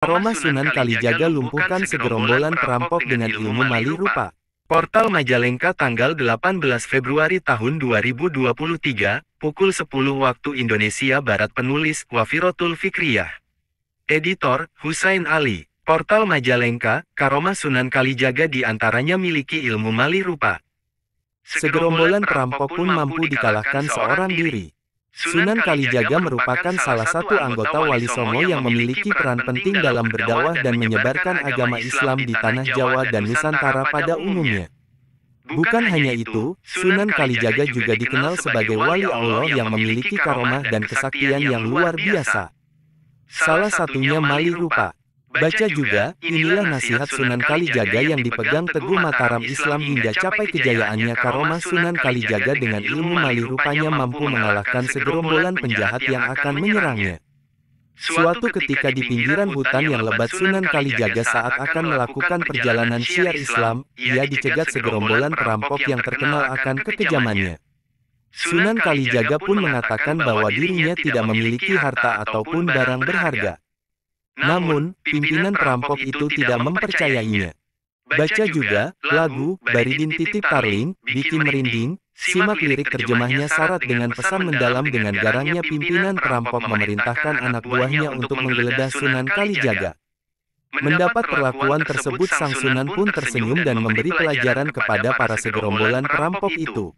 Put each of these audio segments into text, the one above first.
Aroma Sunan Kalijaga lumpuhkan segerombolan perampok dengan ilmu mali rupa. Portal Majalengka tanggal 18 Februari tahun 2023, pukul 10 waktu Indonesia Barat. Penulis Wafirotul Fikriyah. Editor Husain Ali. Portal Majalengka, Karomah Sunan Kalijaga diantaranya miliki ilmu mali rupa. Segerombolan perampok pun mampu dikalahkan seorang diri. Sunan Kalijaga merupakan salah satu anggota Wali Songo yang memiliki peran penting dalam berdakwah dan menyebarkan agama Islam di tanah Jawa dan Nusantara pada umumnya. Bukan hanya itu, Sunan Kalijaga juga dikenal sebagai wali Allah yang memiliki karomah dan kesaktian yang luar biasa. Salah satunya mali rupa. Baca juga, inilah nasihat Sunan Kalijaga yang dipegang teguh Mataram Islam hingga capai kejayaannya. Karomah Sunan Kalijaga dengan ilmu mali rupanya mampu mengalahkan segerombolan penjahat yang akan menyerangnya. Suatu ketika di pinggiran hutan yang lebat Sunan Kalijaga saat akan melakukan perjalanan syiar Islam, ia dicegat segerombolan perampok yang terkenal akan kekejamannya. Sunan Kalijaga pun mengatakan bahwa dirinya tidak memiliki harta ataupun barang berharga. Namun, pimpinan perampok itu tidak mempercayainya. Baca juga, lagu, Baridin Titip Tarling, bikin merinding, simak lirik terjemahnya syarat dengan pesan mendalam. Dengan garangnya pimpinan perampok memerintahkan anak buahnya untuk menggeledah Sunan Kalijaga. Mendapat perlakuan tersebut sang Sunan pun tersenyum dan memberi pelajaran kepada para segerombolan perampok itu.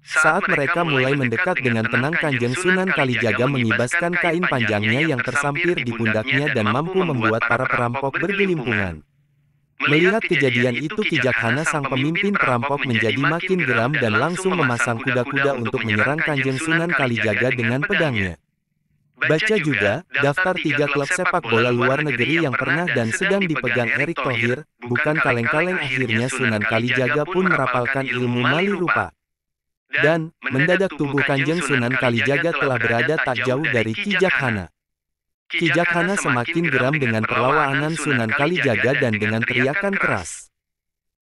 Saat mereka mulai mendekat dengan tenang, Kanjeng Sunan Kalijaga mengibaskan kain panjangnya yang tersampir di pundaknya dan mampu membuat para perampok bergelimpungan. Melihat kejadian itu, Kijakhana sang pemimpin perampok menjadi makin geram dan langsung memasang kuda-kuda untuk menyerang Kanjeng Sunan Kalijaga dengan pedangnya. Baca juga, daftar 3 klub sepak bola luar negeri yang pernah dan sedang dipegang Erick Thohir, bukan kaleng-kaleng. Akhirnya Sunan Kalijaga pun merapalkan ilmu mali rupa. Dan, mendadak tubuh Kanjeng Sunan Kalijaga telah berada tak jauh dari Kijakhana. Kijakhana semakin geram dengan perlawanan Sunan Kalijaga dan dengan teriakan keras.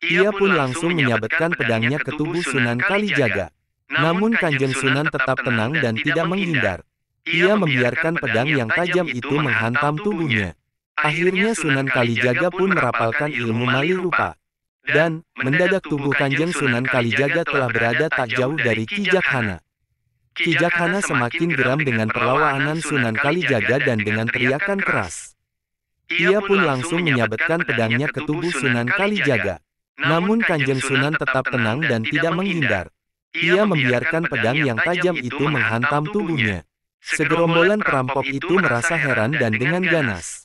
Ia pun langsung menyabetkan pedangnya ke tubuh Sunan Kalijaga. Namun Kanjeng Sunan tetap tenang dan tidak menghindar. Ia membiarkan pedang yang tajam itu menghantam tubuhnya. Akhirnya Sunan Kalijaga pun merapalkan ilmu mali rupa. Dan, mendadak tubuh Kanjeng Sunan Kalijaga telah berada tak jauh dari Kijakhana. Kijakhana semakin geram dengan perlawanan Sunan Kalijaga dan dengan teriakan keras. Ia pun langsung menyabetkan pedangnya ke tubuh Sunan Kalijaga. Namun Kanjeng Sunan tetap tenang dan tidak menghindar. Ia membiarkan pedang yang tajam itu menghantam tubuhnya. Segerombolan perampok itu merasa heran dan dengan ganas.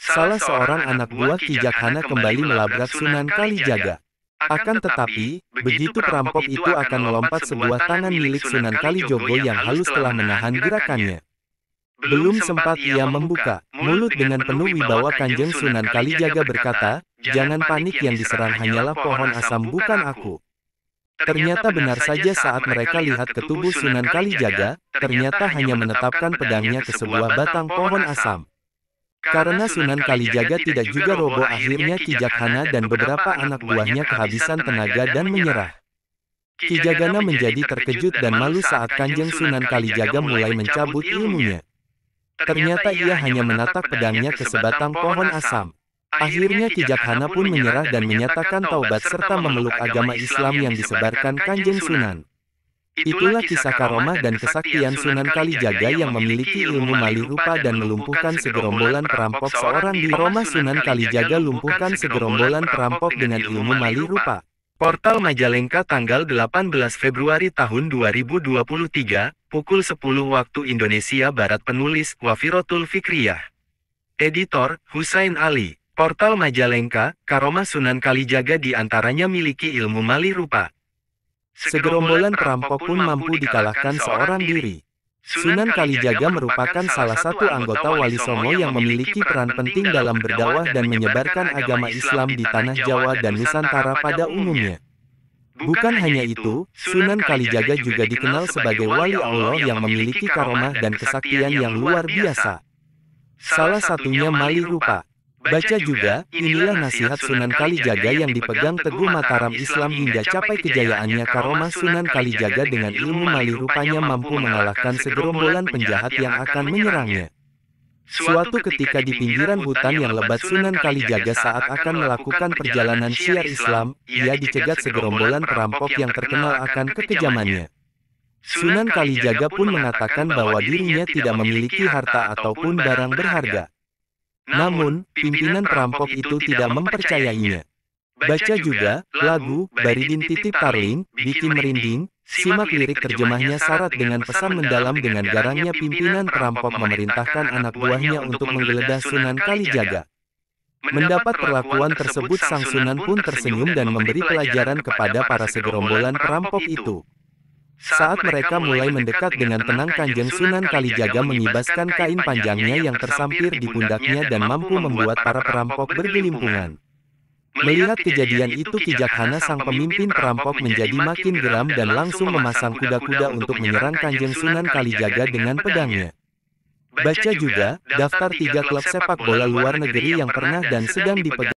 Salah seorang anak buah Kijakhana kembali melabrak Sunan Kalijaga. Akan tetapi, begitu perampok itu akan melompat, sebuah tangan milik Sunan Kalijogo yang halus telah menahan gerakannya. Belum sempat ia membuka mulut, dengan penuh wibawa Kanjeng Sunan Kalijaga berkata, "Jangan panik, yang diserang hanyalah pohon asam, bukan aku." Ternyata benar saja, saat mereka lihat ke tubuh Sunan Kalijaga, ternyata hanya menetapkan pedangnya ke sebuah batang pohon asam. Karena Sunan Kalijaga tidak juga roboh, akhirnya Kijakhana dan beberapa anak buahnya kehabisan tenaga dan menyerah. Kijakhana menjadi terkejut dan malu saat Kanjeng Sunan Kalijaga mulai mencabut ilmunya. Ternyata ia hanya menatak pedangnya ke sebatang pohon asam. Akhirnya Kijakhana pun menyerah dan menyatakan taubat serta memeluk agama Islam yang disebarkan Kanjeng Sunan. Itulah kisah karomah dan kesaktian Sunan Kalijaga yang memiliki ilmu mali rupa dan melumpuhkan segerombolan perampok. Seorang di Roma Sunan Kalijaga lumpuhkan segerombolan perampok dengan ilmu mali rupa. Portal Majalengka tanggal 18 Februari tahun 2023, pukul 10 waktu Indonesia Barat. Penulis Wafirotul Fikriyah. Editor Husain Ali. Portal Majalengka, Karomah Sunan Kalijaga diantaranya miliki ilmu mali rupa. Segerombolan perampok pun mampu dikalahkan seorang diri. Sunan Kalijaga merupakan salah satu anggota Wali Songo yang memiliki peran penting dalam berdakwah dan menyebarkan agama Islam di tanah Jawa dan Nusantara pada umumnya. Bukan hanya itu, Sunan Kalijaga juga dikenal sebagai wali Allah yang memiliki karomah dan kesaktian yang luar biasa. Salah satunya mali rupa. Baca juga, inilah nasihat Sunan Kalijaga yang dipegang teguh Mataram Islam hingga capai kejayaannya. Karomah Sunan Kalijaga dengan ilmu mali rupanya mampu mengalahkan segerombolan penjahat yang akan menyerangnya. Suatu ketika di pinggiran hutan yang lebat Sunan Kalijaga saat akan melakukan perjalanan syiar Islam, ia dicegat segerombolan perampok yang terkenal akan kekejamannya. Sunan Kalijaga pun mengatakan bahwa dirinya tidak memiliki harta ataupun barang berharga. Namun, pimpinan perampok itu tidak mempercayainya. Baca juga lagu Baridin Titip Tarling, bikin merinding. Simak lirik terjemahnya syarat dengan pesan mendalam dengan garangnya pimpinan perampok memerintahkan anak buahnya untuk menggeledah Sunan Kalijaga. Mendapat perlakuan tersebut sang Sunan pun tersenyum dan memberi pelajaran kepada para segerombolan perampok itu. Saat mereka mulai mendekat dengan tenang, Kanjeng Sunan Kalijaga mengibaskan kain panjangnya yang tersampir di pundaknya dan mampu membuat para perampok bergelimpungan. Melihat kejadian itu, Kijaksana sang pemimpin perampok menjadi makin geram dan langsung memasang kuda-kuda untuk menyerang Kanjeng Sunan Kalijaga dengan pedangnya. Baca juga daftar 3 klub sepak bola luar negeri yang pernah dan sedang dipegang